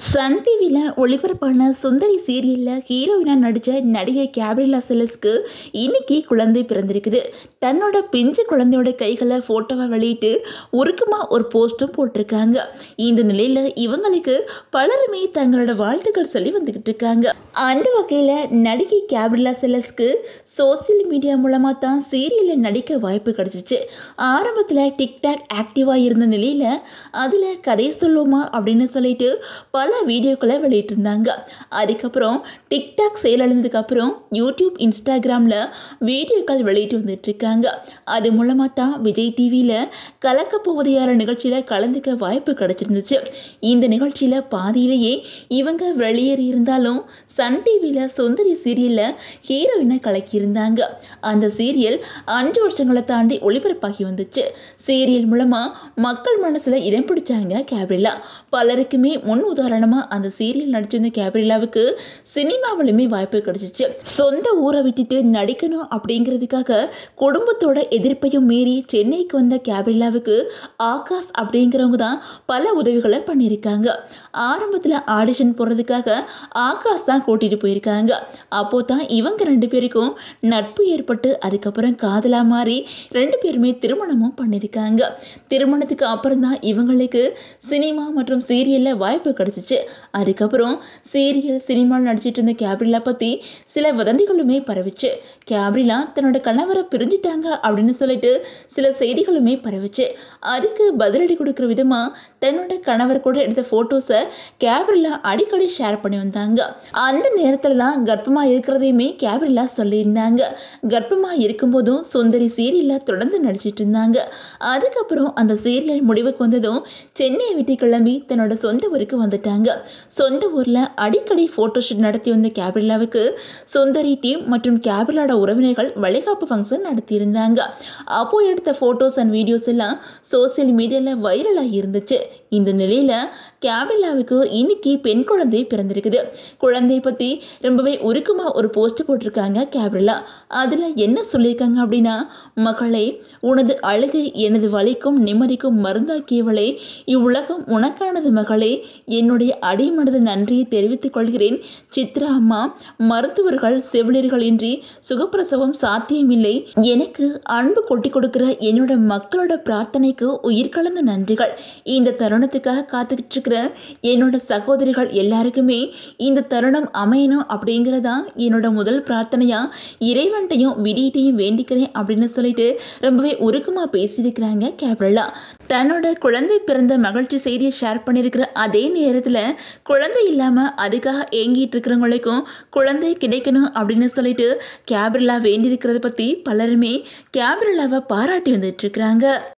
Sun டிவியில் ஒளிபரப்பான சுந்தரி சீரியலில் ஹீரோயினாக நடித்த நடிகை கேப்ரிலா செலஸ்க்கு இன்னைக்கு குழந்தை பிறந்திருக்குது. தன்னோட பிஞ்சு குழந்தையோட கைகளை ஃபோட்டோவை வெளியிட்டு உருக்கமாக ஒரு போஸ்ட்டும் போட்டிருக்காங்க. இந்த நிலையில் இவங்களுக்கு பலருமே தங்களோட வாழ்த்துக்கள் சொல்லி வந்துக்கிட்டு இருக்காங்க. அந்த வகையில் நடிகை கேப்ரிலா செலஸ்க்கு சோசியல் மீடியா மூலமாக தான் சீரியலில் நடிக்க வாய்ப்பு கிடச்சிச்சு. ஆரம்பத்தில் டிக்டாக் ஆக்டிவாக இருந்த நிலையில் அதில் கதை சொல்லுமா அப்படின்னு சொல்லிட்டு பல வீடியோக்களை வெளியிட்டிருந்தாங்க. அதுக்கப்புறம் டிக்டாக் செயலிழந்ததுக்கப்புறம் யூடியூப், இன்ஸ்டாகிராமில் வீடியோக்கள் வெளியிட்டு வந்துட்டுருக்காங்க. அது மூலமாக தான் விஜய் டிவியில் கலக்கப்போவது யார நிகழ்ச்சியில் கலந்துக்க வாய்ப்பு கிடச்சிருந்துச்சு. இந்த நிகழ்ச்சியில் பாதியிலேயே இவங்க வெளியேறி இருந்தாலும் சன் டிவியில் சுந்தரி சீரியலில் ஹீரோயினை கலக்கியிருந்தாங்க. அந்த சீரியல் 5 வருஷங்களை தாண்டி ஒளிபரப்பாகி வந்துச்சு. சீரியல் மூலமாக மக்கள் மனசில் இடம் பிடிச்சாங்க கேப்ரிலா. பலருக்குமே முன் உதாரணமாக அந்த சீரியல் நடிச்சிருந்த கேப்ரிலாவுக்கு சினிமாவிலுமே வாய்ப்பு கிடைச்சிச்சு. சொந்த ஊரை விட்டுட்டு நடிக்கணும் அப்படிங்கிறதுக்காக குடும்பத்தோட எதிர்ப்பையும் மீறி சென்னைக்கு வந்த கேப்ரிலாவுக்கு ஆகாஷ் அப்படிங்கிறவங்க தான் பல உதவிகளை பண்ணியிருக்காங்க. ஆரம்பத்தில் ஆடிஷன் போகிறதுக்காக ஆகாஷ் தான் கூட்டிகிட்டு போயிருக்காங்க. அப்போ தான் இவங்க 2 பேருக்கும் நட்பு ஏற்பட்டு அதுக்கப்புறம் காதலாக மாறி 2 பேருமே திருமணமும் பண்ணியிருக்காங்க. திருமணத்துக்கு அப்புறம் தான் இவங்களுக்கு சினிமா மற்றும் சீரியலில் வாய்ப்பு கிடைச்சிச்சு. அதுக்கப்புறம் சீரியல், சினிமாவில் நடிச்சிட்டு இருந்த கேப்ரிலா பற்றி சில வதந்திகளுமே பரவிச்சு. கேப்ரிலா தன்னோட கணவரை பிரிஞ்சிட்டாங்க அப்படின்னு சொல்லிட்டு சில செய்திகளுமே பரவிச்சு. அதுக்கு பதிலடி கொடுக்குற விதமாக தன்னோட கணவர் கூட எடுத்த ஃபோட்டோஸை கேப்ரிலா அடிக்கடி ஷேர் பண்ணி வந்தாங்க. அந்த நேரத்தில் தான் கர்ப்பமாக இருக்கிறதையுமே கேப்ரிலா சொல்லியிருந்தாங்க. கர்ப்பமாக இருக்கும்போதும் சுந்தரி சீரியலில் தொடர்ந்து நடிச்சிட்டு இருந்தாங்க. அதுக்கப்புறம் அந்த சீரியல் முடிவுக்கு வந்ததும் சென்னையை விட்டு கிளம்பி தன்னோட சொந்த ஊருக்கு வந்துட்டாங்க. சொந்த ஊரில் அடிக்கடி ஃபோட்டோஷூட் நடத்தி வந்த கேப்ரிலாவுக்கு சுந்தரி டீம் மற்றும் கேப்ரிலாவோட உறவினர்கள் வளைகாப்பு ஃபங்க்ஷன் நடத்தியிருந்தாங்க. அப்போ எடுத்த ஃபோட்டோஸ் அண்ட் வீடியோஸ் எல்லாம் சோசியல் மீடியாவில் வைரலாகி இருந்துச்சு. இந்த நிலையில் கேப்ரிலாவுக்கு இன்னைக்கு பெண் குழந்தை பிறந்திருக்குது. குழந்தையை பற்றி ரொம்பவே உருக்கமாக ஒரு போஸ்ட் போட்டிருக்காங்க கேப்ரிலா. அதில் என்ன சொல்லியிருக்காங்க அப்படின்னா, மகளே, உனது அழுகை எனது வலிக்கும் நிம்மதிக்கும் மருந்தாக்கியவளே, இவ்வுலகம் உனக்கானது மகளே, என்னுடைய அடிமனது நன்றியை தெரிவித்துக் கொள்கிறேன். சித்ரா அம்மா, மருத்துவர்கள் செவிலியர்கள் இன்றி சுகப்பிரசவம் சாத்தியமில்லை. எனக்கு அன்பு கொட்டி கொடுக்கிற என்னோட மக்களோட பிரார்த்தனைக்கு உயிர் கலந்த நன்றிகள். இந்த தருணத்துக்காக காத்துக்கிட்டு இருக்கிற என்னோட சகோதரிகள் எல்லாருக்குமே இந்த தருணம் அமையணும் அப்படிங்கிறதா என்னோட முதல் பிரார்த்தனையா இறைவன்ட்டையும் விதியிட்டையும் வேண்டிக்கிறேன் அப்படின்னு சொல்லிட்டு ரொம்பவே உருக்கமாக பேசியிருக்கிறாங்க கேப்ரிலா. தன்னோட குழந்தை பிறந்த மகிழ்ச்சி செய்தியை ஷேர் பண்ணியிருக்கிற அதே நேரத்தில் குழந்தை இல்லாமல் அதுக்காக ஏங்கிட்டு இருக்கிறவங்களுக்கும் குழந்தை கிடைக்கணும் அப்படின்னு சொல்லிட்டு கேப்ரிலா வேண்டியிருக்கிறத பற்றி பலருமே கேப்ரிலாவை பாராட்டி வந்துட்டு இருக்கிறாங்க.